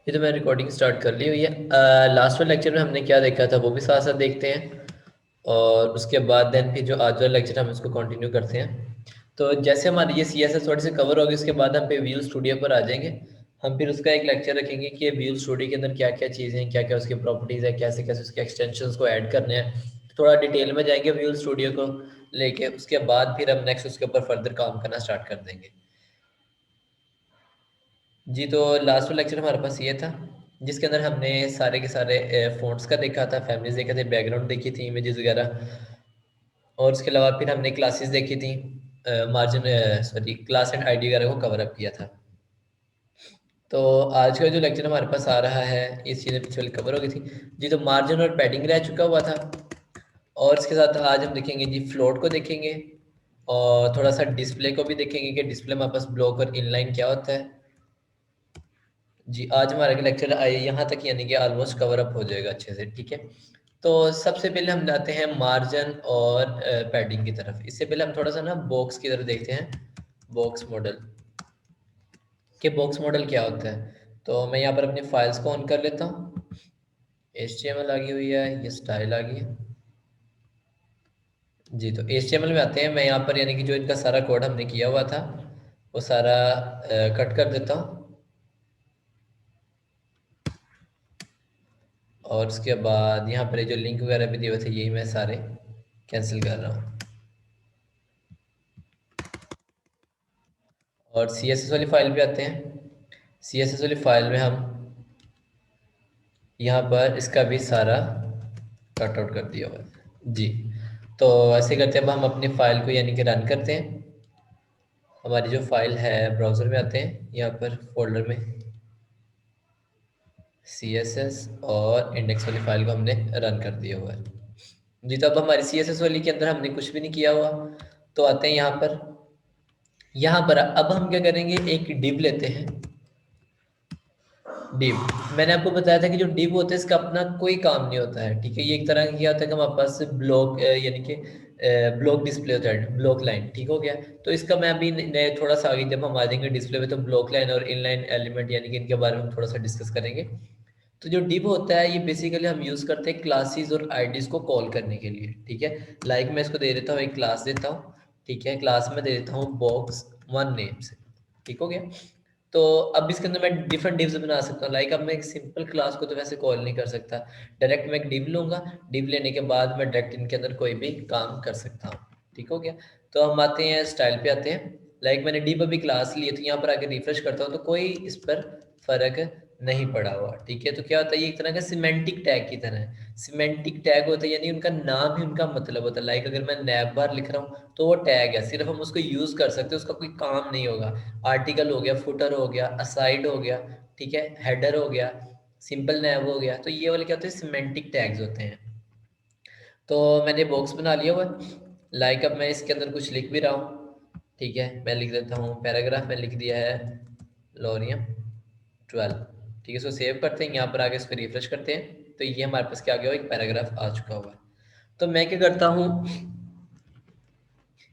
ये तो मैंने रिकॉर्डिंग स्टार्ट कर ली हुई है। लास्ट वाले लेक्चर में हमने क्या देखा था वो भी साथ साथ देखते हैं, और उसके बाद देन फिर जो आज वाला लेक्चर हम इसको कंटिन्यू करते हैं। तो जैसे हमारी ये CSS थोड़ी सी कवर होगी, उसके बाद हम पे विजुअल स्टूडियो पर आ जाएंगे। हम फिर उसका एक लेक्चर रखेंगे कि विजुअल स्टूडियो के अंदर क्या क्या चीज़ें हैं, क्या क्या उसकी प्रॉपर्टीज़ है, कैसे कैसे उसके एक्सटेंशंस को ऐड करने हैं। थोड़ा डिटेल में जाएंगे विजुअल स्टूडियो को लेके, उसके बाद फिर हम नेक्स्ट उसके ऊपर फर्दर काम करना स्टार्ट कर देंगे। जी, तो लास्ट वाला लेक्चर हमारे पास ये था, जिसके अंदर हमने सारे के सारे फ़ॉन्ट्स का देखा था, फैमिलीज़ देखे थे, बैकग्राउंड देखी थी, इमेजेस वगैरह, और उसके अलावा फिर हमने क्लासेस देखी थी, margin sorry class and ID वगैरह को कवर अप किया था। तो आज का जो लेक्चर हमारे पास आ रहा है, इस चीज़ें पीछे वाली कवर हो गई थी। जी, तो मार्जिन और पैडिंग रह चुका हुआ था, और इसके साथ आज हम देखेंगे जी फ्लोट को देखेंगे, और थोड़ा सा डिस्प्ले को भी देखेंगे कि डिस्प्ले में हमारे पास ब्लॉक और इनलाइन क्या होता है। जी, आज हमारा लेक्चर आए यहाँ तक, यानी कि ऑलमोस्ट कवर अप हो जाएगा अच्छे से, ठीक है। तो सबसे पहले हम जाते हैं मार्जिन और पैडिंग की तरफ। इससे पहले हम थोड़ा सा ना बॉक्स की तरफ देखते हैं, बॉक्स मॉडल, कि बॉक्स मॉडल क्या होता है। तो मैं यहाँ पर अपनी फाइल्स को ऑन कर लेता हूँ। HTML आ गई हुई है, ये स्टाइल आ गई है। जी, तो HTML में आते हैं। मैं यहाँ पर यानी कि जो इनका सारा कोड हमने किया हुआ था वो सारा कट कर देता हूँ, और उसके बाद यहाँ पर जो लिंक वगैरह भी दिए हुए थे यही मैं सारे कैंसिल कर रहा हूँ। और CSS वाली फाइल पे आते हैं। CSS वाली फाइल में हम यहाँ पर इसका भी सारा कट आउट कर दिया हुआ है। जी, तो ऐसे करते हैं। अब हम अपनी फाइल को यानी कि रन करते हैं। हमारी जो फाइल है ब्राउज़र में आते हैं, यहाँ पर फोल्डर में CSS और इंडेक्स वाली फाइल को हमने रन कर दिया हुआ है। जी, तो अब हमारी CSS वाली के अंदर हमने कुछ भी नहीं किया हुआ, तो आते हैं यहाँ पर। यहाँ पर अब हम क्या करेंगे, एक डिव लेते हैं। डिव, मैंने आपको बताया था कि जो डिव होता है इसका अपना कोई काम नहीं होता है, ठीक है। ये एक तरह का क्या होता है कि हमारे पास ब्लॉक यानी कि ब्लॉक डिस्प्ले होता है, ब्लॉक लाइन, ठीक हो गया। तो इसका मैं अभी नए थोड़ा सा आगे जब हम आ जाएंगे डिस्प्ले पे, तो ब्लॉक लाइन और इनलाइन एलिमेंट यानी कि इनके बारे में हम थोड़ा सा डिस्कस करेंगे। तो जो डिव होता है ये बेसिकली हम यूज़ करते हैं क्लासेस और आईडीज को कॉल करने के लिए, ठीक है। लाइक मैं इसको दे देता हूँ, एक क्लास देता हूँ, ठीक है। क्लास में दे देता हूँ बॉक्स वन नेम से, ठीक हो गया। तो अब इसके अंदर मैं डिफरेंट डिव्स बना सकता हूँ। लाइक अब मैं एक सिंपल क्लास को तो वैसे कॉल नहीं कर सकता, डायरेक्ट मैं एक डिव लूंगा। डिव लेने के बाद मैं डायरेक्ट इनके अंदर कोई भी काम कर सकता हूँ, ठीक हो गया। तो हम आते हैं स्टाइल पे आते हैं। लाइक मैंने डिव अभी क्लास ली है, तो यहाँ पर आके रिफ्रेश करता हूँ तो कोई इस पर फर्क नहीं पड़ा हुआ, ठीक है। तो क्या होता है, ये एक तरह का सिमेंटिक टैग की तरह है। सिमेंटिक टैग होता है यानी उनका नाम ही उनका मतलब होता है। लाइक अगर मैं नैब बार लिख रहा हूँ तो वो टैग है, सिर्फ हम उसको यूज कर सकते हैं, उसका कोई काम नहीं होगा। आर्टिकल हो गया, फुटर हो गया, असाइड हो गया, ठीक है, हेडर हो गया, सिंपल नैब हो गया। तो ये वाले क्या होते हैं, सिमेंटिक टैग्स होते हैं। तो मैंने बॉक्स बना लिया हुआ। लाइक अब मैं इसके अंदर कुछ लिख भी रहा हूँ, ठीक है। मैं लिख देता हूँ पैराग्राफ, में लिख दिया है लोरियम 12, ठीक है। इसको सेव करते हैं, यहाँ पर आके इसको रिफ्रेश करते हैं, तो ये हमारे पास क्या आ गया, एक पैराग्राफ आ चुका हुआ है। तो मैं क्या करता हूँ,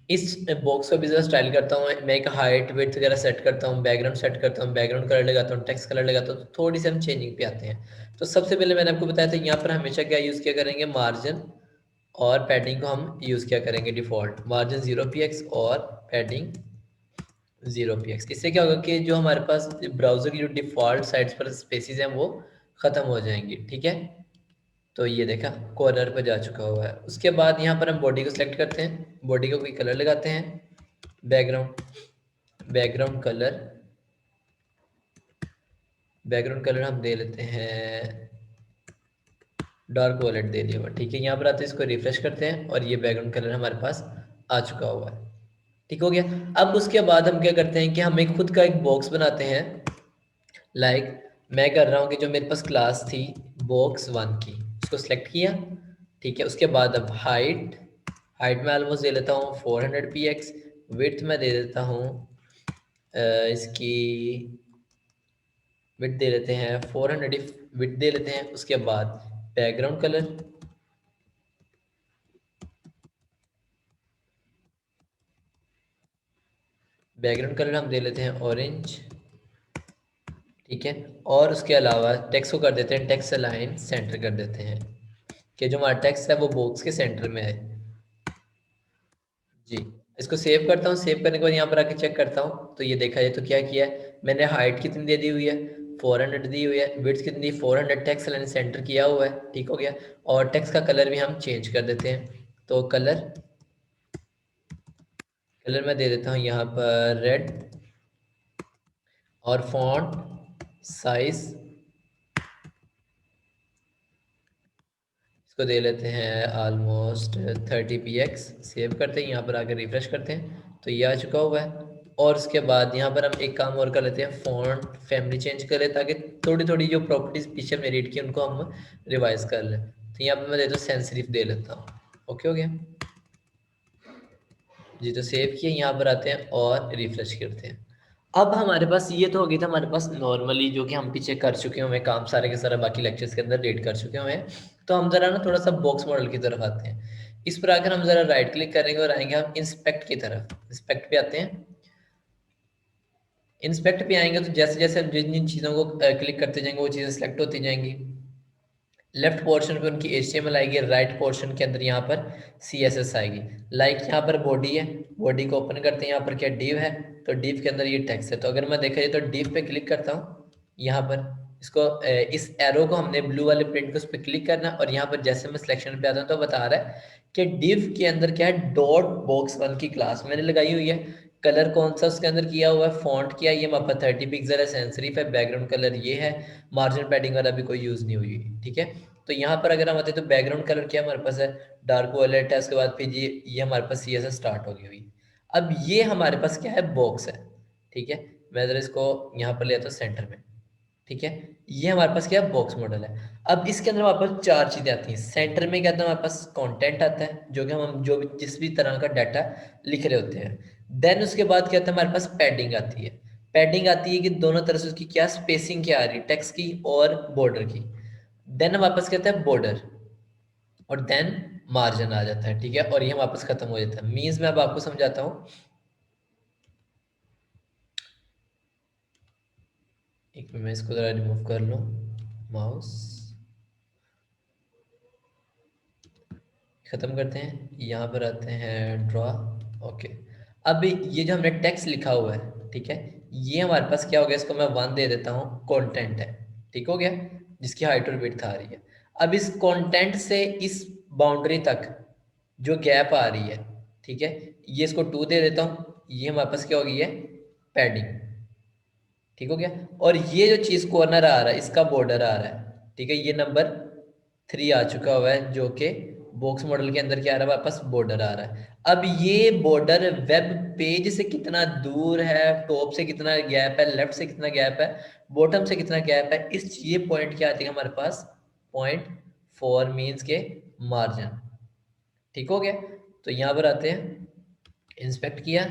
इस बॉक्स को भी ज़रा स्टाइल करता हूँ। मैं एक हाइट विड्थ वगैरह सेट करता हूँ, बैकग्राउंड सेट करता हूँ, बैकग्राउंड कलर लगाता हूँ, टेक्स्ट कलर लगाता हूँ, तो थोड़ी सी हम चेंजिंग पे आते हैं। तो सबसे पहले मैंने आपको बताया था यहाँ पर हमेशा क्या यूज़ किया करेंगे, मार्जिन और पैडिंग को हम यूज़ किया करेंगे डिफ़ॉल्ट, मार्जिन 0 px और पैडिंग 0 px। इससे क्या होगा कि जो हमारे पास ब्राउज़र की जो डिफ़ॉल्ट साइड्स पर स्पेसिस हैं वो ख़त्म हो जाएंगी, ठीक है। तो ये देखा कॉर्नर पर जा चुका हुआ है। उसके बाद यहाँ पर हम बॉडी को सिलेक्ट करते हैं, बॉडी को कोई कलर लगाते हैं, background, background colour, background colour हम दे लेते हैं डार्क वॉलेट दे दिया हुआ, ठीक है। यहाँ पर आते हैं, इसको रिफ्रेश करते हैं और ये बैकग्राउंड कलर हमारे पास आ चुका हुआ है, ठीक हो गया। अब उसके बाद हम क्या करते हैं कि हम एक खुद का एक बॉक्स बनाते हैं। लाइक मैं कर रहा हूँ कि जो मेरे पास क्लास थी बॉक्स वन की, उसको सिलेक्ट किया, ठीक है। उसके बाद अब हाइट, हाइट में ऑलमोस्ट दे लेता हूँ 400 px, विड्थ में दे देता हूँ इसकी विड्थ दे लेते हैं 400, विड्थ दे लेते हैं। उसके बाद बैकग्राउंड कलर, बैकग्राउंड कलर हम दे लेते हैं ऑरेंज, ठीक है। और उसके अलावा टेक्स्ट को कर देते हैं टेक्स्ट अलाइन सेंटर कर देते हैं कि जो हमारा टेक्स्ट है वो बॉक्स के सेंटर में है। जी, इसको सेव करता हूँ। सेव करने के बाद यहाँ पर आके चेक करता हूँ, तो ये देखा जाए तो क्या किया है मैंने, हाइट कितनी दे दी हुई है, 400 दी हुई है, विड्थ कितनी 400, टेक्स्ट लाइन सेंटर किया हुआ है, ठीक हो गया। और टेक्स्ट का कलर भी हम चेंज कर देते हैं, तो कलर कलर मैं दे देता हूँ यहाँ पर रेड, और फॉन्ट साइज इसको दे लेते हैं ऑलमोस्ट 30 px। सेव करते हैं, यहाँ पर आकर रिफ्रेश करते हैं तो ये आ चुका हुआ है। और उसके बाद यहाँ पर हम एक काम और कर लेते हैं, फॉन्ट फैमिली चेंज कर लें ताकि थोड़ी थोड़ी जो प्रॉपर्टीज पीछे हमने रीड की उनको हम रिवाइज कर लें। तो यहाँ पर मैं देता हूँ सेंसिटिव दे लेता हूँ। ओके हो गया जी, तो सेव किए, यहाँ पर आते हैं और रिफ्रेश करते हैं। अब हमारे पास ये तो हो गई था हमारे पास नॉर्मली जो कि हम पीछे कर चुके हुए हैं काम सारे के सारे बाकी लेक्चर्स के अंदर रीड कर चुके हुए हैं। तो हम जरा ना थोड़ा सा बॉक्स मॉडल की तरफ आते हैं। इस पर आकर हम जरा राइट क्लिक करेंगे और आएंगे हम इंस्पेक्ट की तरफ। इंस्पेक्ट पे आते हैं। इंस्पेक्ट पे आएंगे तो जैसे जैसे हम जिन जिन चीज़ों को क्लिक करते जाएंगे वो चीज़ें सेलेक्ट होती जाएंगी। लेफ्ट पोर्शन पे उनकी HTML आएगी, राइट पोर्शन के अंदर यहाँ पर CSS आएगी। लाइक यहाँ पर बॉडी है, बॉडी को ओपन करते हैं, यहाँ पर क्या डिव है, तो डिव के अंदर ये टेक्स्ट है। तो अगर मैं देखा जाए तो डिव पे क्लिक करता हूँ, यहाँ पर इसको इस एरो को हमने ब्लू वाले प्रिंट को उस पर क्लिक करना, और यहाँ पर जैसे मैं सिलेक्शन पे आता हूँ तो बता रहा है कि डिव के अंदर क्या है, डॉट बॉक्स 1 की क्लास मैंने लगाई हुई है। कलर कौन सा उसके अंदर किया हुआ है, फॉन्ट किया ये वहाँ पर 30 पिक्सल है, सेंसिटिव है, बैकग्राउंड कलर ये है, मार्जिन पैडिंग वाला भी कोई यूज़ नहीं हुई, ठीक है। तो यहाँ पर अगर हम आते हैं तो बैकग्राउंड कलर क्या हमारे पास है, डार्क वॉयलेट है। उसके बाद फिर ये हमारे पास CSS स्टार्ट होगी हुई। अब ये हमारे पास क्या है, बॉक्स है, ठीक है। मैं जरा इसको यहाँ पर ले आता हूँ सेंटर में, ठीक है। ये हमारे पास क्या है, बॉक्स मॉडल है। अब इसके अंदर हमारे पास 4 चीज़ें आती हैं। सेंटर में क्या आता है हमारे पास, कंटेंट आता है जो कि हम जो भी जिस भी तरह का डाटा लिख रहे होते हैं। देन उसके बाद क्या आता है हमारे पास, पैडिंग आती है। पैडिंग आती है कि दोनों तरफ से उसकी क्या स्पेसिंग क्या आ रही है, टेक्स्ट की और बॉर्डर की। देन वापस कहते हैं बॉर्डर, और देन मार्जिन आ जाता है, ठीक है। और ये वापस खत्म हो जाता है। मीन्स मैं अब आपको समझाता हूँ, एक मिनट मैं इसको जरा रिमूव कर लूँ माउस, खत्म करते हैं, यहाँ पर आते हैं ड्रॉ। ओके, अब ये जो हमने टेक्स्ट लिखा हुआ है, ठीक है, ये हमारे पास क्या हो गया, इसको मैं 1 दे देता हूँ, कंटेंट है, ठीक हो गया, जिसकी हाइट और विड्थ आ रही है। अब इस कंटेंट से इस बाउंड्री तक जो गैप आ रही है, ठीक है, ये इसको 2 दे देता हूँ। ये हमारे पास क्या हो गई है, पैडिंग, ठीक हो गया। और ये जो चीज कॉर्नर आ रहा है इसका बॉर्डर आ रहा है, ठीक है, ये नंबर 3 आ चुका हुआ है, जो कि बॉक्स मॉडल के अंदर क्या आ रहा है, वापस बॉर्डर आ रहा है। अब ये बॉर्डर वेब पेज से कितना दूर है, टॉप से कितना गैप है, लेफ्ट से कितना गैप है, बॉटम से कितना गैप है, इस ये पॉइंट क्या आती है हमारे पास, .4 मीन्स के मार्जिन, ठीक हो गया। तो यहाँ पर आते हैं, इंस्पेक्ट किया,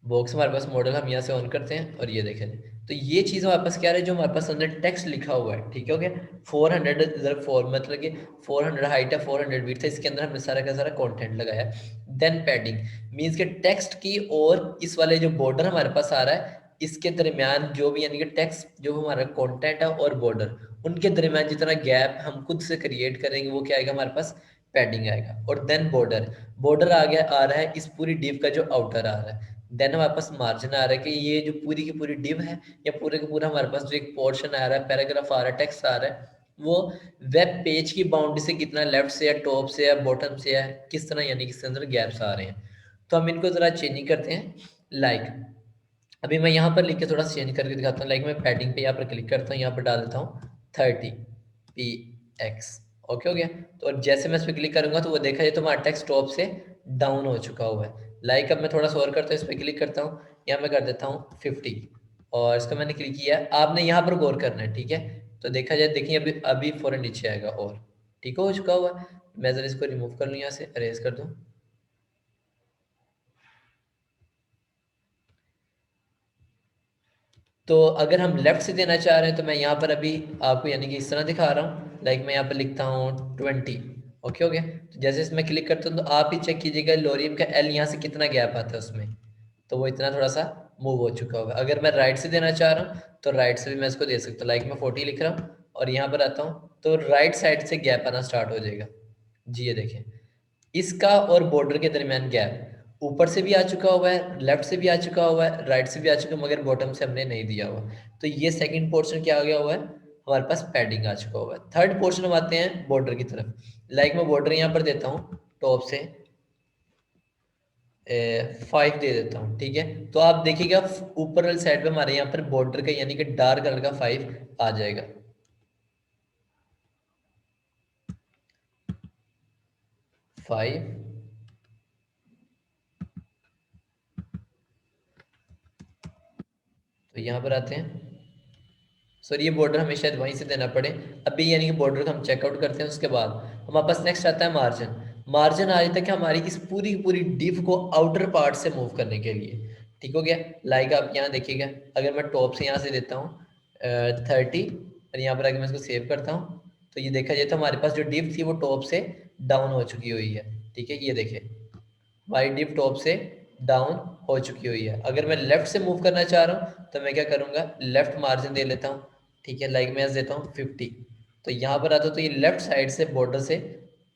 बॉक्स हमारे पास मॉडल हम यहाँ से ऑन करते हैं, और ये देखें, तो ये चीज़ हमारे पास क्या है, जो हमारे पास अंदर टेक्स्ट लिखा हुआ है, ठीक है, हो गया। 400 इधर 4 मतलब कि 400 हाइट है, 400 विड्थ है, इसके अंदर हमने सारा का सारा कंटेंट लगाया। देन पैडिंग मीन्स के टेक्स्ट की और इस वाले जो बॉर्डर हमारे पास आ रहा है इसके दरमियान जो भी, यानी कि टेक्स्ट जो हमारा कंटेंट है और बॉर्डर, उनके दरमियान जितना गैप हम खुद से क्रिएट करेंगे वो क्या आएगा हमारे पास, पैडिंग आएगा। और देन बॉर्डर, बॉर्डर आ गया आ रहा है इस पूरी डिव का जो आउटर आ रहा है। देन हमारे पास मार्जिन आ रहा है कि ये जो पूरी की पूरी डिव है या पूरे का पूरा हमारे पास जो एक पोर्शन आ रहा है, पैराग्राफ आ रहा है, टेक्स्ट आ रहा है, वो वेब पेज की बाउंड्री से कितना लेफ्ट से या टॉप से या बॉटम से या किस तरह, यानी किसके अंदर गैप्स आ रहे हैं। तो हम इनको ज़रा चेंजिंग करते हैं। लाइक अभी मैं यहाँ पर लिख के थोड़ा चेंज करके दिखाता हूँ। लाइक मैं पैडिंग पे यहाँ पर क्लिक करता हूँ, यहाँ पर डाल देता हूँ 30 px। ओके हो गया। तो और जैसे मैं इस पर क्लिक करूंगा तो वो देखा जाए तो हमारा टेक्स्ट टॉप से डाउन हो चुका हुआ है। लाइक अब मैं थोड़ा सा और करता हूँ, इस पर क्लिक करता हूँ, यहाँ मैं कर देता हूँ 50, और इसका मैंने क्लिक किया है। आपने यहाँ पर गौर करना है, ठीक है। तो देखा जाए, देखिए अभी अभी फ़ौरन नीचे आएगा, और ठीक हो चुका हुआ है। मैं ज़रा इसको रिमूव कर लूँ, यहाँ से अरेज कर दूँ। तो अगर हम लेफ्ट से देना चाह रहे हैं तो मैं यहाँ पर अभी आपको यानी कि इस तरह दिखा रहा हूँ। लाइक मैं यहाँ पर लिखता हूँ 20। ओके हो गया। तो जैसे इसमें क्लिक करता हूँ तो आप ही चेक कीजिएगा लोरियम का एल यहाँ से कितना गैप आता है उसमें, तो वो इतना थोड़ा सा मूव हो चुका होगा। अगर मैं राइट से देना चाह रहा हूँ तो राइट से भी मैं इसको दे सकता हूँ। लाइक मैं 40 लिख रहा हूँ और यहाँ पर आता हूँ तो राइट साइड से गैप आना स्टार्ट हो जाएगा। जी ये देखें, इसका और बॉर्डर के दरमियान गैप ऊपर से भी आ चुका हुआ है, लेफ्ट से भी आ चुका हुआ है, राइट से भी आ चुका है, मगर बॉटम से हमने नहीं दिया हुआ। तो ये सेकंड पोर्शन क्या आ गया हुआ है, हमारे पास पैडिंग आ चुका हुआ है। थर्ड पोर्शन हम आते हैं बॉर्डर की तरफ। लाइक मैं बॉर्डर यहाँ पर देता हूँ टॉप से 5 दे देता हूँ, ठीक है। तो आप देखिएगा ऊपर वाली साइड पे हमारे यहाँ पर बॉर्डर का यानी कि डार्क कलर का 5 आ जाएगा। 5 तो यहाँ पर आते हैं। सॉरी ये बॉर्डर हमें शायद वहीं से देना पड़े। अभी यानी कि बॉर्डर को हम चेकआउट करते हैं, उसके बाद हमारे पास नेक्स्ट आता है मार्जिन। मार्जिन आ जाता है कि हमारी इस पूरी की पूरी डिव को आउटर पार्ट से मूव करने के लिए, ठीक हो गया। लाइक आप यहाँ देखिएगा, अगर मैं टॉप से यहाँ से देता हूँ 30 और यहाँ पर आगे मैं इसको सेव करता हूँ, तो ये देखा जाए तो हमारे पास जो डिव थी वो टॉप से डाउन हो चुकी हुई है, ठीक है। ये देखें हमारी डिप टॉप से डाउन हो चुकी हुई है। अगर मैं लेफ्ट से मूव करना चाह रहा हूँ तो मैं क्या करूँगा, लेफ्ट मार्जिन दे लेता हूँ, ठीक है। लाइक मैं देता हूँ 50, तो यहाँ पर आता हूँ तो ये लेफ्ट साइड से बॉर्डर से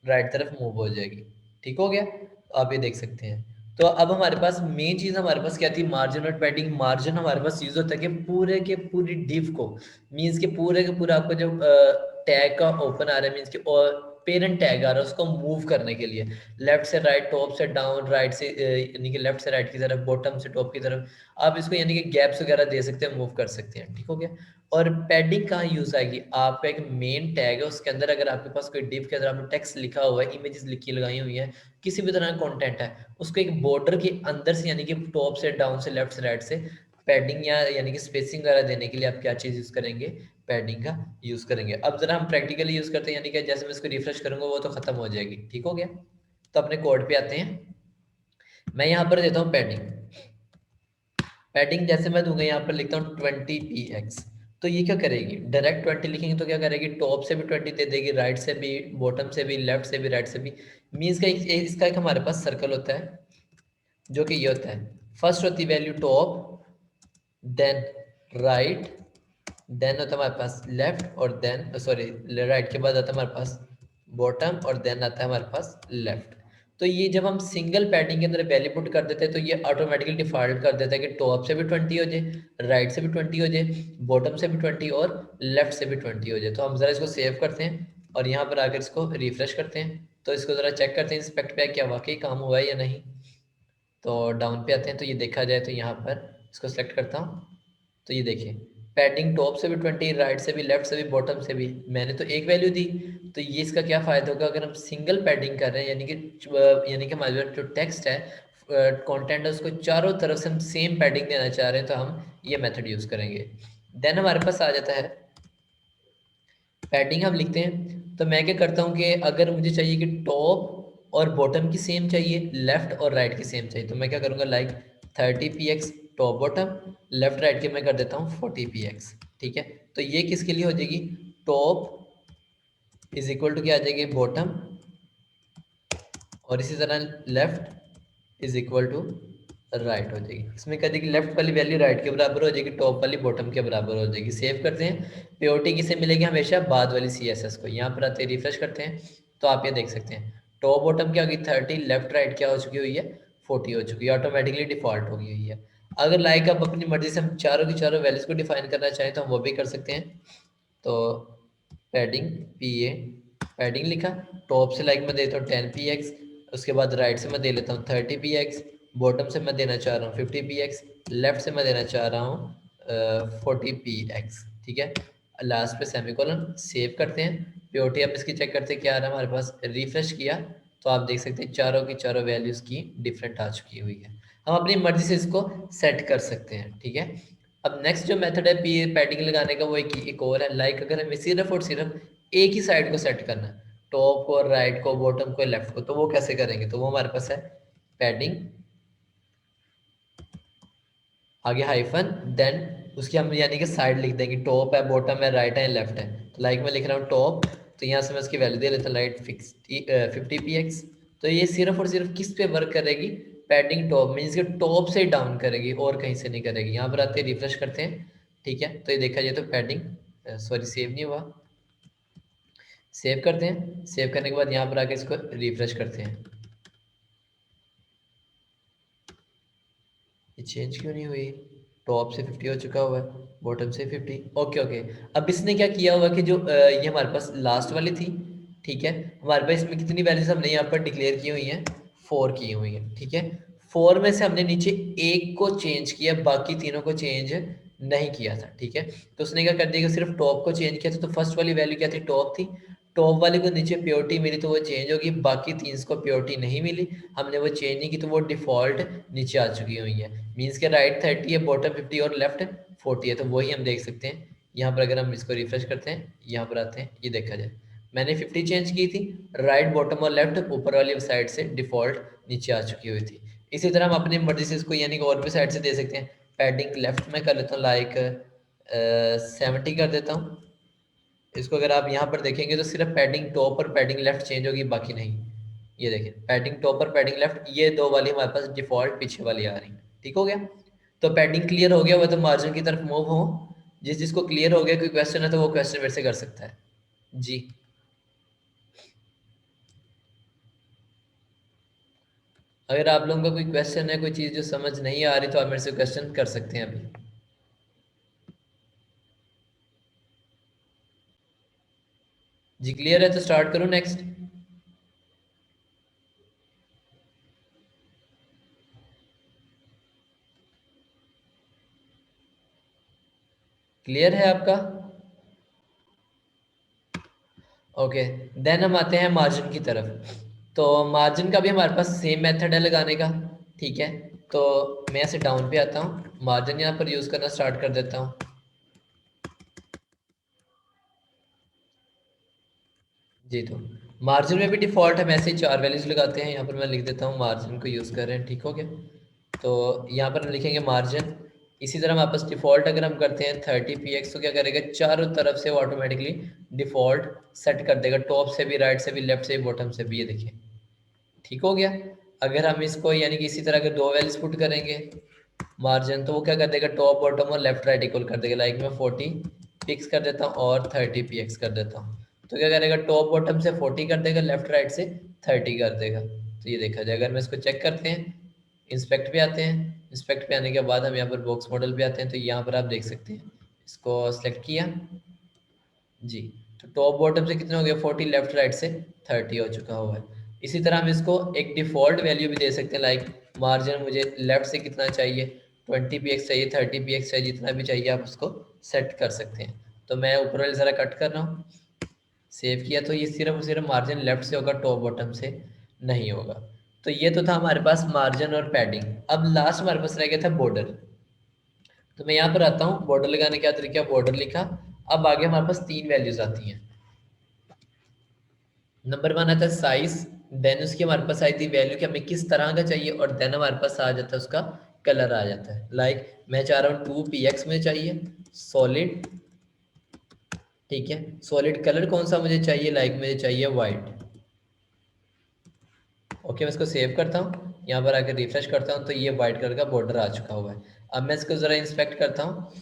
राइट तरफ मूव हो जाएगी, ठीक हो गया। आप ये देख सकते हैं। तो अब हमारे पास मेन चीज़ हमारे पास क्या थी, मार्जिन और पैडिंग। मार्जिन हमारे पास यूज होता है कि पूरे के पूरी डिव को, मीन्स के पूरे पूरा आपको जो टैग का ओपन आ रहा है, मीन्स के और पेरेंट टैग आ रहा है, उसको मूव करने के लिए लेफ्ट से राइट, टॉप से डाउन, राइट से यानी कि लेफ्ट से राइट की तरफ, बॉटम से टॉप की तरफ, आप इसको यानी कि गैप्स वगैरह दे सकते हैं, मूव कर सकते हैं, ठीक हो गया। और पैडिंग कहाँ यूज आएगी, आपका एक मेन टैग है, उसके अंदर अगर आपके पास कोई डिव के अंदर आपने टेक्स्ट लिखा हुआ है, इमेजेस लिखी लगाई हुई है, किसी भी तरह का कंटेंट है, उसको एक बॉर्डर के अंदर से यानी कि टॉप से डाउन से लेफ्ट से राइट से पैडिंग या यानी कि स्पेसिंग वगैरह देने के लिए आप क्या चीज़ यूज़ करेंगे, पैडिंग का यूज़ करेंगे। अब जरा हम प्रैक्टिकली यूज़ करते हैं, यानी कि जैसे मैं इसको रिफ्रेश करूंगा वो तो खत्म हो जाएगी, ठीक हो गया। तो अपने कोड पे आते हैं। मैं यहाँ पर देता हूँ पैडिंग। पैडिंग जैसे मैं दूंगा यहाँ पर लिखता हूँ 20px, तो ये क्या करेगी, डायरेक्ट 20 लिखेंगे तो क्या करेगी, टॉप से भी 20 दे देगी, राइट से भी, बॉटम से भी, लेफ्ट से भी, राइट से भी। मीन्स का इसका एक हमारे पास सर्कल होता है जो कि ये होता है, फर्स्ट होती value top, then right, then होता है हमारे पास लेफ्ट, और देन सॉरी राइट के बाद आता है हमारे पास बॉटम, और देन आता है हमारे पास लेफ्ट। तो ये जब हम सिंगल पैडिंग के अंदर वैल्यू पुट कर देते हैं तो ये ऑटोमेटिकली डिफॉल्ट कर देता है कि टॉप से भी 20 हो जाए, राइट से भी 20 हो जाए, बॉटम से भी 20 और लेफ्ट से भी 20 हो जाए। तो हम ज़रा इसको सेव करते हैं और यहाँ पर आकर इसको रिफ्रेश करते हैं, तो इसको ज़रा चेक करते हैं इंस्पेक्ट पे क्या वाकई काम हुआ है या नहीं। तो डाउन पे आते हैं, तो ये देखा जाए तो यहाँ पर इसको सेलेक्ट करता हूँ, तो ये देखिए पैडिंग टॉप से भी 20, राइट से भी, लेफ्ट से भी, बॉटम से भी, मैंने तो एक वैल्यू दी। तो ये इसका क्या फ़ायदा होगा, अगर हम सिंगल पैडिंग कर रहे हैं यानी कि हमारे जो टेक्स्ट है, कंटेंट है, उसको चारों तरफ से हम सेम पैडिंग देना चाह रहे हैं, तो हम ये मेथड यूज़ करेंगे। देन हमारे पास आ जाता है पैडिंग, हम लिखते हैं। तो मैं क्या करता हूँ कि अगर मुझे चाहिए कि टॉप और बॉटम की सेम चाहिए, लेफ्ट और राइट की सेम चाहिए, तो मैं क्या करूँगा, like 30px top bottom, left right के मैं कर देता हूँ 40px, ठीक है। तो ये किसके लिए हो जाएगी, टॉप इज इक्वल टू क्या आ जाएगी, बॉटम, और इसी तरह left is equal to right हो जाएगी। इसमें कह देगी लेफ्ट वाली वैल्यू राइट के बराबर हो जाएगी, टॉप वाली बॉटम के बराबर हो जाएगी। सेव करते हैं, पीओटी किसे मिलेगी, हमेशा बाद वाली सीएसएस को। यहाँ पर आते रिफ्रेश करते हैं, तो आप ये देख सकते हैं टॉप बॉटम क्या होगी 30, लेफ्ट राइट क्या हो चुकी हुई है, 40 हो चुकी है, ऑटोमेटिकली डिफॉल्ट हो गई हुई है। अगर लाइक आप अपनी मर्जी से हम चारों की चारों वैल्यूज को डिफाइन करना चाहें तो हम वो भी कर सकते हैं। तो पैडिंग पी ए, पैडिंग लिखा, टॉप से लाइक मैं देता हूँ 10px, उसके बाद राइट से मैं दे लेता हूँ 30px, बॉटम से मैं देना चाह रहा हूँ 50px, लेफ्ट से मैं देना चाह रहा हूँ 40px, ठीक है। लास्ट पे सेमीकोलन, सेव करते हैं। पीओटी आप इसकी चेक करते हैं क्या आ रहा है हमारे पास, रिफ्रेश किया तो आप देख सकते हैं चारों की चारों वैल्यूज़ की डिफरेंट आ चुकी हुई है। हम अपनी मर्जी से इसको सेट कर सकते हैं, ठीक है। अब नेक्स्ट जो मेथड है पी पैडिंग लगाने का, वो एक और है। लाइक अगर हमें सिर्फ और सिर्फ एक ही साइड को सेट करना है, टॉप को, राइट को, बॉटम को, लेफ्ट को, तो वो कैसे करेंगे, तो वो हमारे पास है पैडिंग, आगे हाइफन, देन उसकी हम यानी कि साइड लिख देंगे, टॉप है, बॉटम है, राइट है, लेफ्ट है। तो लाइक मैं लिख रहा हूँ टॉप, तो यहाँ से मैं उसकी वैल्यू दे लेता हूँ लाइट 50px। तो ये सिर्फ और सिर्फ किस पे वर्क करेगी, पैडिंग टॉप मीन्स कि टॉप से डाउन करेगी और कहीं से नहीं करेगी। यहाँ पर आते हैं, रिफ्रेश करते हैं, ठीक है, तो ये देखा जाए तो पैडिंग सॉरी सेव नहीं हुआ, सेव करते हैं, सेव करने के बाद यहाँ पर आके इसको रिफ्रेश करते हैं। ये चेंज क्यों नहीं हुई? टॉप से 50 हो चुका हुआ है, बॉटम से 50। ओके ओके, अब इसने क्या किया हुआ कि जो ये हमारे पास लास्ट वाली थी, ठीक है, हमारे पास इसमें कितनी वैल्यूज हमने यहाँ पर डिक्लेयर की हुई हैं, 4 की हुई हैं, ठीक है। 4 में से हमने नीचे एक को चेंज किया, बाकी तीनों को चेंज नहीं किया था, ठीक है। तो उसने क्या कर दिया कि सिर्फ टॉप को चेंज किया था, तो फर्स्ट वाली वैल्यू क्या थी, टॉप थी, टॉप वाले को नीचे प्योरिटी मिली तो वो चेंज होगी, बाकी तीन को प्योरिटी नहीं मिली, हमने वो चेंज नहीं की तो वो डिफॉल्ट नीचे आ चुकी हुई है। मीन्स के राइट 30 है, बॉटम 50 और लेफ्ट 40 है, तो वही हम देख सकते हैं। यहाँ पर अगर हम इसको रिफ्रेश करते हैं, यहाँ पर आते हैं, ये देखा जाए मैंने 50 चेंज की थी, राइट बॉटम और लेफ्ट ऊपर वाली साइड से डिफॉल्ट नीचे आ चुकी हुई थी। इसी तरह हम अपनी मर्जी से इसको यानी कि और भी साइड से दे सकते हैं। पैडिंग लेफ्ट में कर लेता हूँ, लाइक 70 कर देता हूँ। इसको अगर आप यहाँ पर देखेंगे तो सिर्फ पैडिंग टॉप और पैडिंग लेफ्ट चेंज होगी, बाकी नहीं। ये देखिए पैडिंग टॉप और पैडिंग लेफ्ट, ये दो वाली हमारे पास डिफॉल्ट पीछे वाली आ रही, ठीक हो गया। तो पैडिंग क्लियर हो गया, वह तो मार्जिन की तरफ मूव हो। जिसको क्लियर हो गया कोई क्वेश्चन है तो वो क्वेश्चन मेरे से कर सकता है जी। अगर आप लोगों का कोई क्वेश्चन है, कोई चीज़ जो समझ नहीं आ रही, तो आप मेरे से क्वेश्चन कर सकते हैं अभी। जी क्लियर है तो स्टार्ट करूँ नेक्स्ट। क्लियर है आपका? ओके, देन हम आते हैं मार्जिन की तरफ। तो मार्जिन का भी हमारे पास सेम मेथड है लगाने का, ठीक है। तो मैं ऐसे डाउन पे आता हूँ, मार्जिन यहाँ पर यूज़ करना स्टार्ट कर देता हूँ। जी, तो मार्जिन में भी डिफ़ॉल्ट हम ऐसे ही 4 वैल्यूज़ लगाते हैं। यहाँ पर मैं लिख देता हूँ मार्जिन को यूज़ कर रहे हैं, ठीक हो गया। तो यहाँ पर हम लिखेंगे मार्जिन। इसी तरह हमारे पास डिफ़ॉल्ट अगर हम करते हैं 30 px, तो क्या करेगा, चारों तरफ से वो ऑटोमेटिकली डिफ़ॉल्ट सेट कर देगा, टॉप से भी, राइट से भी, लेफ्ट से भी, बॉटम से भी। ये देखिए ठीक हो गया। अगर हम इसको यानी कि इसी तरह के दो वैल्यूज पुट करेंगे मार्जिन, तो वो क्या कर देगा, टॉप बॉटम और लेफ्ट राइट इक्वल कर देगा। लाइक मैं 40 पिक्स कर देता हूँ और 30 px कर देता हूँ, तो क्या करेगा, टॉप बॉटम से 40 कर देगा, लेफ्ट राइट से 30 कर देगा। तो ये देखा जाए, अगर मैं इसको चेक करते हैं, इंस्पेक्ट पे आते हैं, इंस्पेक्ट पे आने के बाद हम यहाँ पर बॉक्स मॉडल पे आते हैं, तो यहाँ पर आप देख सकते हैं, इसको सेलेक्ट किया जी, तो टॉप बॉटम से कितने हो गए, 40, लेफ्ट राइट से 30 हो चुका हुआ है। इसी तरह हम इसको एक डिफ़ॉल्ट वैल्यू भी दे सकते हैं, लाइक मार्जिन मुझे लेफ्ट से कितना चाहिए, 20 px चाहिए, 30 px चाहिए, जितना भी चाहिए आप उसको सेट कर सकते हैं। तो मैं ऊपर वाले ज़रा कट कर रहा हूँ, सेव किया, तो ये सिर्फ और सिर्फ मार्जिन लेफ्ट से होगा, टॉप बॉटम से नहीं होगा। तो ये तो था हमारे पास मार्जिन और पैडिंग। अब लास्ट हमारे पास रह गया था बॉर्डर। तो मैं यहाँ पर आता हूँ, बॉर्डर लगाने का तरीका, बॉर्डर लिखा। अब आगे हमारे पास 3 वैल्यूज आती हैं। नंबर 1 आता है साइज, देन उसकी हमारे पास आई थी वैल्यू कि हमें किस तरह का चाहिए, और देन हमारे पास आ जाता है उसका कलर आ जाता है। लाइक मैं चाह रहा हूँ 2px में चाहिए सॉलिड, ठीक है। सॉलिड कलर कौन सा मुझे चाहिए, लाइक मुझे चाहिए वाइट। ओके, मैं इसको सेव करता हूँ, यहाँ पर आकर रिफ्रेश करता हूँ, तो ये वाइट कलर का बॉर्डर आ चुका हुआ है। अब मैं इसको ज़रा इंस्पेक्ट करता हूँ,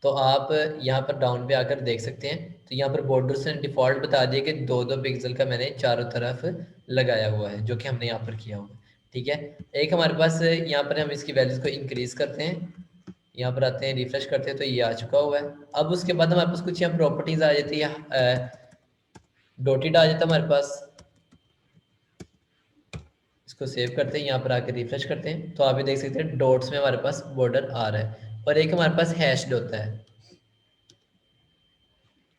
तो आप यहाँ पर डाउन पे आकर देख सकते हैं, तो यहाँ पर बॉर्डर से डिफ़ॉल्ट बता दिया कि 2-2 पिक्सल का मैंने चारों तरफ लगाया हुआ है, जो कि हमने यहाँ पर किया हुआ है, ठीक है। एक हमारे पास यहाँ पर हम इसकी वैल्यूज़ को इंक्रीज़ करते हैं, यहाँ पर आते हैं, रिफ्रेश करते हैं, तो ये आ चुका हुआ है। अब उसके बाद हमारे पास कुछ यहाँ प्रॉपर्टीज़ आ जाती है, डॉटेड आ जाता है हमारे पास। इसको सेव करते हैं, यहाँ पर आकर रिफ्रेश करते हैं, तो आप ये देख सकते हैं डॉट्स में हमारे पास बॉर्डर आ रहा है। और एक हमारे पास हैश्ड होता है,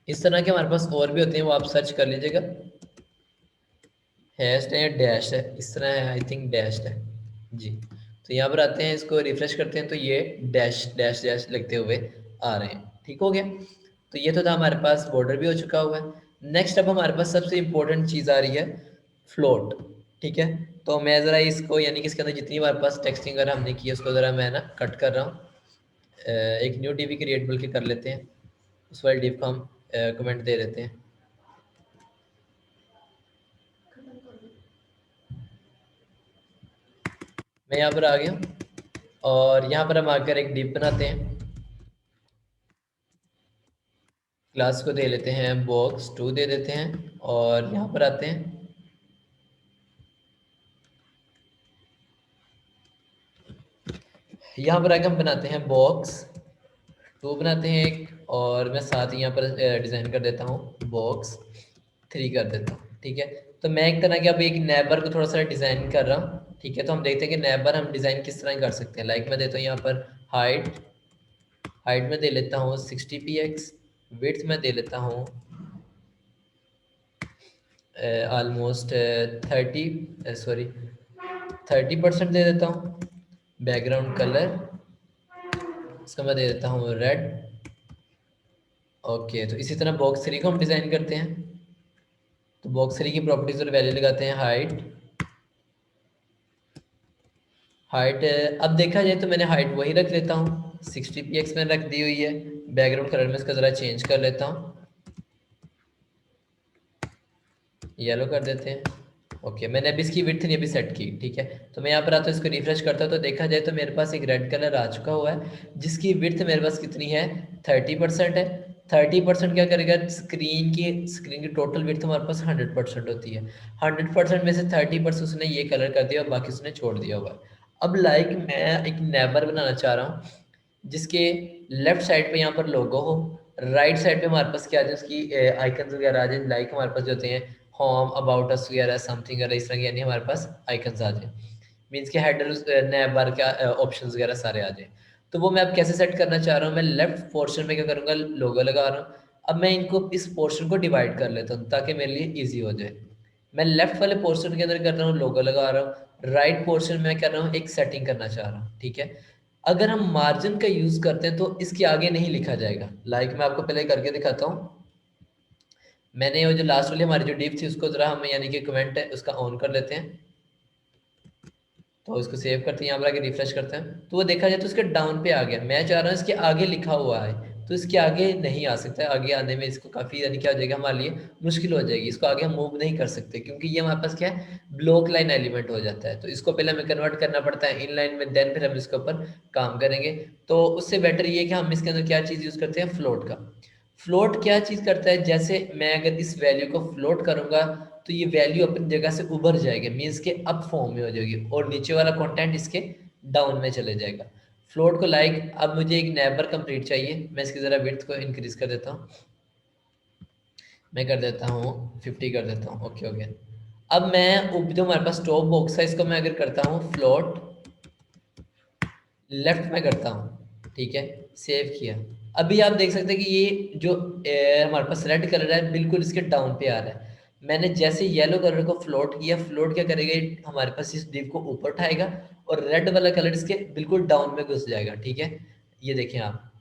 इस तरह के हमारे पास और भी होते हैं, वो आप सर्च कर लीजिएगा। हैश्ड है या डैश है, इस तरह है, आई थिंक डैश्ड है जी। तो यहाँ पर आते हैं, इसको रिफ्रेश करते हैं, तो ये डैश डैश डैश लगते हुए आ रहे हैं, ठीक हो गया। तो ये तो था हमारे पास, बॉर्डर भी हो चुका हुआ है। नेक्स्ट अब हमारे पास सबसे इंपॉर्टेंट चीज़ आ रही है, फ्लोट, ठीक है। तो मैं ज़रा इसको यानी कि इसके अंदर जितनी हमारे पास टेक्सटिंग वगैरह हमने की है, उसको ज़रा मैं ना कट कर रहा हूँ। एक न्यू डीबी क्रिएट बल्कि कर लेते हैं, उस वाले डिव को हम कमेंट दे देते हैं। मैं यहाँ पर आ गया और यहाँ पर हम आकर एक डिप बनाते हैं। क्लास को दे लेते हैं box2 दे देते हैं और यहाँ पर आते हैं। यहाँ पर आके हम बनाते हैं box2 बनाते हैं एक, और मैं साथ ही यहाँ पर डिज़ाइन कर देता हूँ box3 कर देता हूँ। ठीक है, तो मैं एक तरह के अब एक नेबर को थोड़ा सा डिज़ाइन कर रहा हूँ। ठीक है, तो हम देखते हैं कि नेबर हम डिज़ाइन किस तरह कर सकते हैं। लाइक मैं देता हूँ यहाँ पर हाइट हाइट में दे लेता हूँ 60 px, विड्थ में दे लेता हूँ ऑलमोस्ट 30% दे देता हूँ। बैकग्राउंड कलर इसका मैं दे देता हूँ रेड। ओके, तो इसी तरह box3 को हम डिज़ाइन करते हैं। तो box3 की प्रॉपर्टीज और वैल्यू लगाते हैं हाइट अब देखा जाए तो मैंने हाइट वही रख लेता हूँ, 60 px में रख दी हुई है। बैकग्राउंड कलर में इसका ज़रा चेंज कर लेता हूँ, येलो कर देते हैं। ओके, मैंने अभी इसकी विड्थ नहीं अभी सेट की। ठीक है, तो मैं यहाँ पर आता हूँ, इसको रिफ्रेश करता हूँ, तो देखा जाए तो मेरे पास एक रेड कलर आ चुका हुआ है, जिसकी विड्थ मेरे पास कितनी है 30% है। 30% क्या करेगा, स्क्रीन की टोटल विड्थ हमारे पास 100% होती है। 100% में से 30% उसने ये कलर कर दिया और बाकी उसने छोड़ दिया हुआ है। अब लाइक मैं एक नेबर बनाना चाह रहा हूँ जिसके लेफ्ट साइड पे यहाँ पर लोगो हो, राइट साइड पे हमारे पास क्या आ जाए उसकी आइकन्स वगैरह आ जाए। लाइक हमारे पास जो होते हैं होम, अबाउट अस वगैरह, समथिंग वगैरह, इस तरह के यानी हमारे पास आइकन्स आ जाए। मीन्स के हेडर नैब बार का ऑप्शंस वगैरह सारे आ जाए। तो वो मैं अब कैसे सेट करना चाह रहा हूँ, मैं लेफ्ट पोर्शन में क्या करूँगा, लोगो लगा रहा हूँ। अब मैं इनको इस पोर्शन को डिवाइड कर लेता हूँ ताकि मेरे लिए ईजी हो जाए। मैं लेफ्ट वाले पोर्शन के अंदर कर रहा हूँ, लोगो लगा रहा हूँ। राइट पोर्शन में कर रहा हूँ, एक सेटिंग करना चाह रहा हूँ। ठीक है, अगर हम मार्जिन का यूज़ करते हैं तो इसके आगे नहीं लिखा जाएगा। लाइक मैं आपको पहले करके दिखाता हूँ। मैंने वो जो लास्ट वाली हमारी जो डिप थी उसको ज़रा हम यानी कि कमेंट है उसका ऑन कर लेते हैं। तो इसको सेव करते हैं, यहाँ पर आके रिफ्रेश करते हैं, तो वो देखा जाए तो इसके डाउन पे आ गया। मैं चाह रहा हूँ इसके आगे लिखा हुआ है, तो इसके आगे नहीं आ सकता है। आगे आने में इसको काफ़ी यानी क्या हो जाएगा, हमारे लिए मुश्किल हो जाएगी। इसको आगे हम मूव नहीं कर सकते क्योंकि ये हमारे पास क्या है, ब्लॉक लाइन एलिमेंट हो जाता है। तो इसको पहले हमें कन्वर्ट करना पड़ता है इन लाइन में, देन फिर हम इसके ऊपर काम करेंगे। तो उससे बेटर ये है कि हम इसके अंदर क्या चीज़ यूज़ करते हैं, फ्लोट का। फ्लोट क्या चीज़ करता है, जैसे मैं अगर इस वैल्यू को फ्लोट करूँगा तो ये वैल्यू अपनी जगह से उभर जाएगी, मीन्स के अप फॉर्म में हो जाएगी, और नीचे वाला कंटेंट इसके डाउन में चले जाएगा। फ्लोट को लाइक अब मुझे एक नेबर कंप्लीट चाहिए, मैं इसकी ज़रा विड्थ को इंक्रीज कर देता हूँ। मैं कर देता हूँ 50 कर देता हूँ। ओके हो गया। अब मैं जो हमारे पास टॉप बॉक्स है इसको मैं अगर करता हूँ फ्लोट लेफ्ट में करता हूँ। ठीक है, सेव किया। अभी आप देख सकते हैं कि ये जो हमारे पास रेड कलर है बिल्कुल इसके डाउन पे आ रहा है। मैंने जैसे येलो कलर को फ्लोट किया, फ्लोट क्या करेगा, ये हमारे पास इस डिव को ऊपर उठाएगा और रेड वाला कलर इसके बिल्कुल डाउन में घुस जाएगा। ठीक है, ये देखें आप,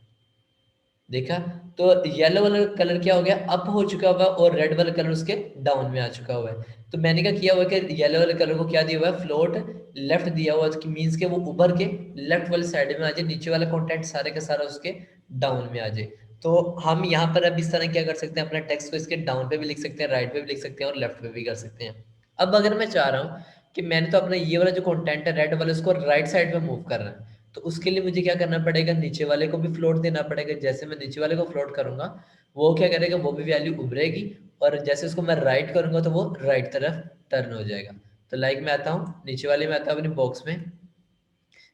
देखा, तो येलो वाला कलर क्या हो गया, अप हो चुका हुआ और रेड वाला कलर उसके डाउन में आ चुका हुआ है। तो मैंने क्या किया हुआ है कि येलो वाले कलर को क्या दिया हुआ है, फ्लोट लेफ्ट दिया हुआ है, मीन्स के वो उभर के लेफ्ट वाले साइड में आ जाए, नीचे वाला कंटेंट सारे का सारा उसके डाउन में आ जाए। तो हम यहाँ पर अब इस तरह क्या कर सकते हैं, अपना टेक्स्ट को इसके डाउन पे भी लिख सकते हैं, राइट पे भी लिख सकते हैं और लेफ्ट पे भी कर सकते हैं। अब अगर मैं चाह रहा हूँ कि मैंने तो अपना ये वाला जो कंटेंट है रेड वाला उसको राइट साइड पे मूव करना है, तो उसके लिए मुझे क्या करना पड़ेगा, नीचे वाले को भी फ्लोट देना पड़ेगा। जैसे मैं नीचे वाले को फ्लोट करूंगा वो क्या करेगा, वो भी वैल्यू उभरेगी, और जैसे उसको मैं राइट करूंगा तो वो राइट तरफ टर्न हो जाएगा। तो लाइक मैं आता हूँ नीचे वाले में, आता हूँ अपनी बॉक्स में,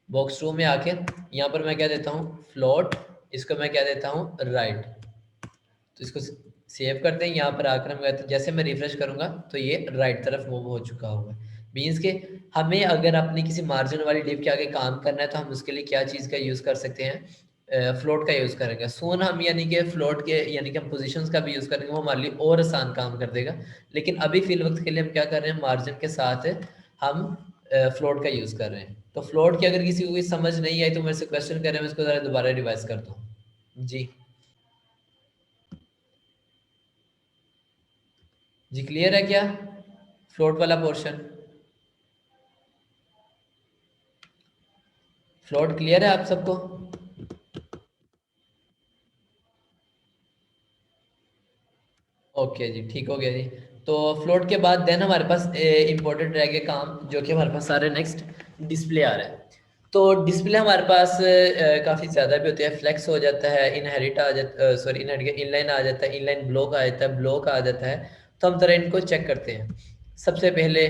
box2 में आके यहाँ पर मैं क्या देता हूँ, फ्लोट, इसको मैं क्या देता हूँ, राइट। तो इसको सेव करते हैं। यहाँ पर आकर हम कहते हैं, जैसे मैं रिफ्रेश करूंगा तो ये राइट तरफ मूव हो चुका होगा। मीन्स के हमें अगर अपनी किसी मार्जिन वाली डिव के आगे काम करना है तो हम उसके लिए क्या चीज़ का यूज़ कर सकते हैं, फ्लोट का यूज़ करेंगे। सोन हम यानी कि फ्लोट के यानी कि हम पोजीशंस का भी यूज़ करेंगे, वो हमारे लिए और आसान काम कर देगा। लेकिन अभी फिल वक्त के लिए हम क्या कर रहे हैं, मार्जिन के साथ हम फ्लोट का यूज़ कर रहे हैं। तो फ्लोट की अगर किसी को कोई समझ नहीं आई तो मेरे से क्वेश्चन करें, मैं इसको ज़रा दोबारा रिवाइज करता हूँ जी। जी क्लियर है क्या, फ्लोट वाला पोर्शन, फ्लोट क्लियर है आप सबको। ओके जी, ठीक हो गया जी। तो फ्लोट के बाद देन हमारे पास इंपॉर्टेंट रह गए काम, जो कि हमारे पास सारे नेक्स्ट डिस्प्ले आ रहा है। तो डिस्प्ले हमारे पास काफ़ी ज़्यादा भी होते हैं, फ्लेक्स हो जाता है, इनहेरिट आ जाता, सॉरी इनहेरिट, इनलाइन आ जाता है, इनलाइन ब्लॉक आ जाता है, ब्लॉक आ जाता है। तो हम ज़रा इनको चेक करते हैं। सबसे पहले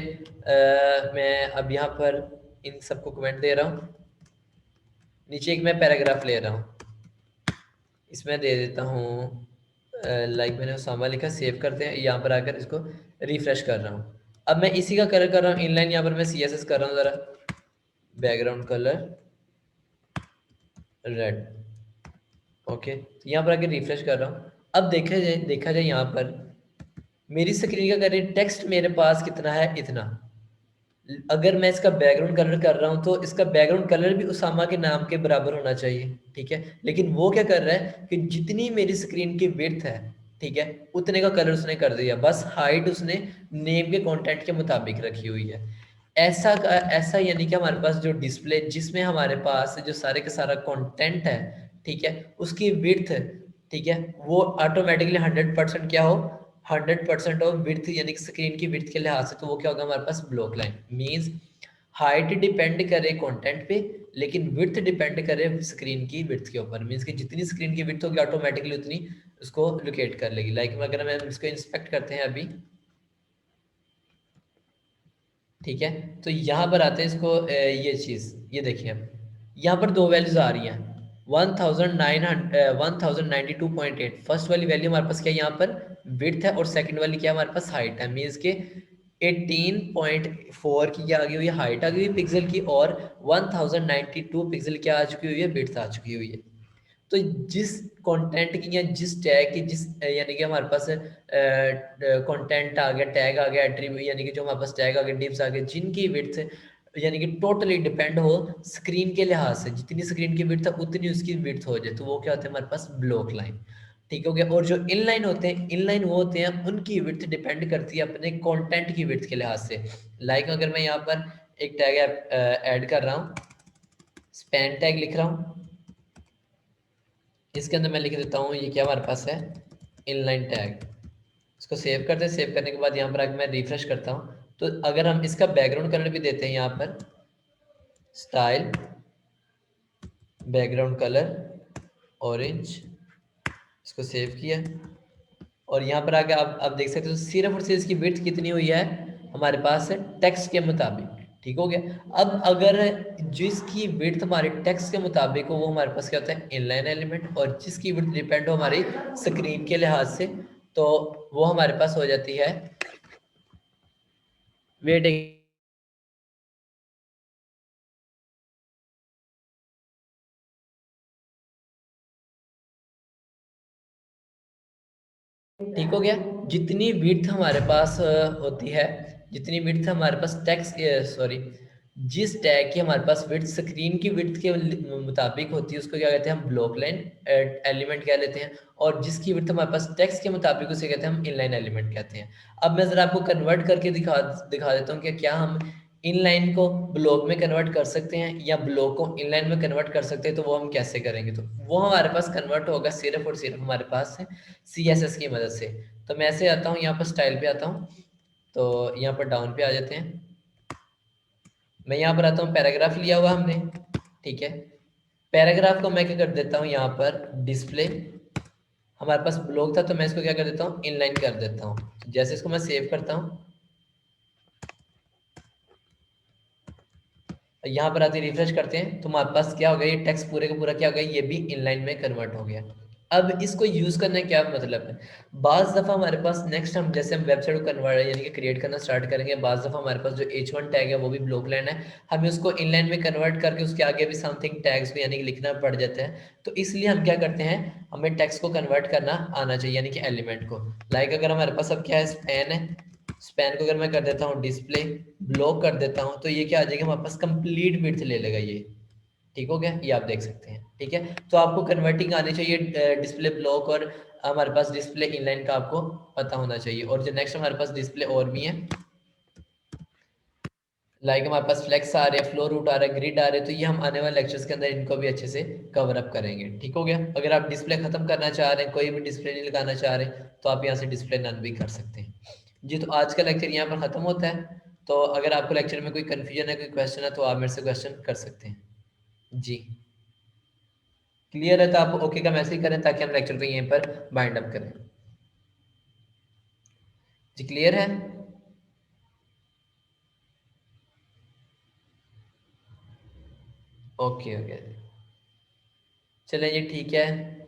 मैं अब यहाँ पर इन सबको कमेंट दे रहा हूँ। नीचे एक मैं पैराग्राफ ले रहा हूँ, इसमें दे देता हूँ लाइक मैंने उसामा लिखा, सेव करते हैं। यहाँ पर आकर इसको रिफ्रेश कर रहा हूँ। अब मैं इसी का कलर कर रहा हूँ इनलाइन, यहाँ पर मैं CSS कर रहा हूँ ज़रा, बैकग्राउंड कलर रेड। ओके, तो यहाँ पर आके रिफ्रेश कर रहा हूँ। अब देखा जाए यहाँ पर मेरी स्क्रीन का करें टेक्स्ट मेरे पास कितना है, इतना। अगर मैं इसका बैकग्राउंड कलर कर रहा हूँ तो इसका बैकग्राउंड कलर भी उसामा के नाम के बराबर होना चाहिए, ठीक है। लेकिन वो क्या कर रहा है कि जितनी मेरी स्क्रीन की विड्थ है, ठीक है, उतने का कलर उसने कर दिया, बस हाइट उसने नेम के कंटेंट के मुताबिक रखी हुई है। ऐसा यानी कि हमारे पास जो डिस्प्ले जिसमें हमारे पास जो सारे का सारा कंटेंट है, ठीक है, उसकी विड्थ, ठीक है, वो ऑटोमेटिकली 100% क्या हो, 100% ऑफ विड्थ यानी कि स्क्रीन की विड्थ के लिहाज से, तो वो क्या होगा हमारे पास block line. Means height depend करे कंटेंट पे, लेकिन विड्थ डिपेंड करे स्क्रीन की विड्थ के ऊपर। मींस कि जितनी स्क्रीन की विड्थ होगी ऑटोमेटिकली उतनी उसको लोकेट कर लेगी। लाइक अगर मैं इसको इंस्पेक्ट करते हैं अभी, ठीक है, तो यहाँ पर आते हैं इसको ये चीज़, ये देखिए अब यहाँ पर दो वैल्यूज आ रही हैं, 1992.8। फर्स्ट वाली वैल्यू हमारे पास क्या है, यहाँ पर विड्थ है, और सेकंड वाली क्या है हमारे पास, हाइट है। मीन्स के 18.4 की क्या आ गई हुई है, हाइट आ गई हुई पिक्सल की, और 1092 पिक्सल क्या आ चुकी हुई है, विड्थ आ चुकी हुई है। तो जिस कंटेंट की या जिस टैग की जिस यानी कि हमारे पास कंटेंट आ गया, टैग आ गया, एट्रीब्यूट यानी कि जो हमारे पास टैग आ गए, डिव्स आ गए, जिनकी विड्थ यानी कि टोटली डिपेंड हो स्क्रीन के लिहाज से, जितनी स्क्रीन की विड्थ है उतनी उसकी विड्थ हो जाए, तो वो क्या होता है हमारे पास ब्लॉक लाइन, ठीक हो गया। और जो इनलाइन होते हैं, इनलाइन वो होते हैं उनकी विड्थ डिपेंड करती है अपने कंटेंट की विड्थ के लिहाज से। लाइक अगर मैं यहाँ पर एक टैग ऐड कर रहा हूँ, स्पैन टैग लिख रहा हूँ, इसके अंदर मैं लिख देता हूँ ये क्या हमारे पास है, इनलाइन टैग। इसको सेव करते हैं, सेव करने के बाद यहाँ पर आकर मैं रिफ्रेश करता हूँ, तो अगर हम इसका बैकग्राउंड कलर भी देते हैं यहाँ पर, स्टाइल बैकग्राउंड कलर ऑरेंज, इसको सेव किया, और यहाँ पर आके आप देख सकते हो सिर्फ और सिर्फ इसकी विड्थ कितनी हुई है हमारे पास है टेक्स्ट के मुताबिक, ठीक हो गया। अब अगर जिसकी विड्थ हमारे टेक्स्ट के मुताबिक हो वो हमारे पास क्या होता है, इनलाइन एलिमेंट, और जिसकी विड्थ डिपेंड हो हमारी स्क्रीन के लिहाज से, तो वो हमारे पास हो जाती है, वेट, ठीक हो गया। जितनी विड्थ हमारे पास होती है, जितनी विड्थ हमारे पास टेक्स्ट, सॉरी, जिस टैग की हमारे पास विड्थ स्क्रीन की विड्थ के मुताबिक होती है उसको क्या कहते हैं हम, ब्लॉक लाइन एलिमेंट कह लेते हैं, और जिसकी विड्थ हमारे पास टेक्स्ट के मुताबिक उसे कहते हैं हम इनलाइन एलिमेंट कहते हैं। अब मैं जरा आपको कन्वर्ट करके दिखा दिखा देता हूँ कि क्या हम इनलाइन को ब्लॉक में कन्वर्ट कर सकते हैं या ब्लॉक को इनलाइन में कन्वर्ट कर सकते हैं, तो वो हम कैसे करेंगे। तो वो हमारे पास कन्वर्ट होगा सिर्फ और सिर्फ हमारे पास है CSS की मदद से। तो मैं ऐसे आता हूँ यहाँ पर स्टाइल पे आता हूँ, तो यहाँ पर डाउन पे आ जाते हैं, मैं यहाँ पर आता हूँ, पैराग्राफ लिया हुआ हमने, ठीक है। पैराग्राफ को मैं क्या कर देता हूँ यहाँ पर डिस्प्ले, हमारे पास ब्लॉक था तो मैं इसको क्या कर देता हूँ, इनलाइन कर देता हूँ। जैसे इसको मैं सेव करता हूँ, यहाँ पर आते रिफ्रेश करते हैं, तो हमारे पास क्या हो गया, ये टेक्स्ट पूरे का पूरा क्या हो गया, ये भी इनलाइन में कन्वर्ट हो गया। अब इसको यूज करने का क्या मतलब है, बाज दफा हमारे पास नेक्स्ट हम जैसे हम वेबसाइट को कन्वर्ट यानी कि क्रिएट करना स्टार्ट करेंगे, बाज दफा हमारे पास जो H1 टैग है वो भी ब्लॉक लाइन है, हमें उसको इनलाइन में कन्वर्ट करके उसके आगे भी समथिंग टैग्स को यानी कि लिखना पड़ जाता है। तो इसलिए हम क्या करते हैं, हमें टेक्स्ट को कन्वर्ट करना आना चाहिए यानी कि एलिमेंट को। लाइक अगर हमारे पास अब क्या है, स्पैन है, स्पैन को अगर मैं कर देता हूँ डिस्प्ले, ब्लॉक कर देता हूँ, तो ये क्या आ जाएगा हमारे पास, कंप्लीट विड्थ ले लेगा ये, ठीक हो गया, ये आप देख सकते हैं, ठीक है। तो आपको कन्वर्टिंग आनी चाहिए डिस्प्ले ब्लॉक, और हमारे पास डिस्प्ले इनलाइन का आपको पता होना चाहिए। और जो नेक्स्ट हमारे पास डिस्प्ले और भी है, लाइक हमारे पास फ्लेक्स आ रहे हैं, फ्लो रूट आ रहा है, ग्रिड आ रहे हैं, तो ये हम आने वाले लेक्चर्स के अंदर इनको भी अच्छे से कवर अप करेंगे, ठीक हो गया। अगर आप डिस्प्ले खत्म करना चाह रहे हैं, कोई भी डिस्प्ले नहीं लगाना चाह रहे, तो आप यहाँ से डिस्प्ले नन भी कर सकते हैं जी। तो आज का लेक्चर यहाँ पर खत्म होता है। तो अगर आपको लेक्चर में कोई कंफ्यूजन है, कोई क्वेश्चन है, तो आप मेरे से क्वेश्चन कर सकते हैं जी। क्लियर है तो आप ओके का मैसेज करें ताकि हम लेक्चर को यहीं पर बाइंड अप करें। जी क्लियर है? ओके ओके, चलें जी ठीक है।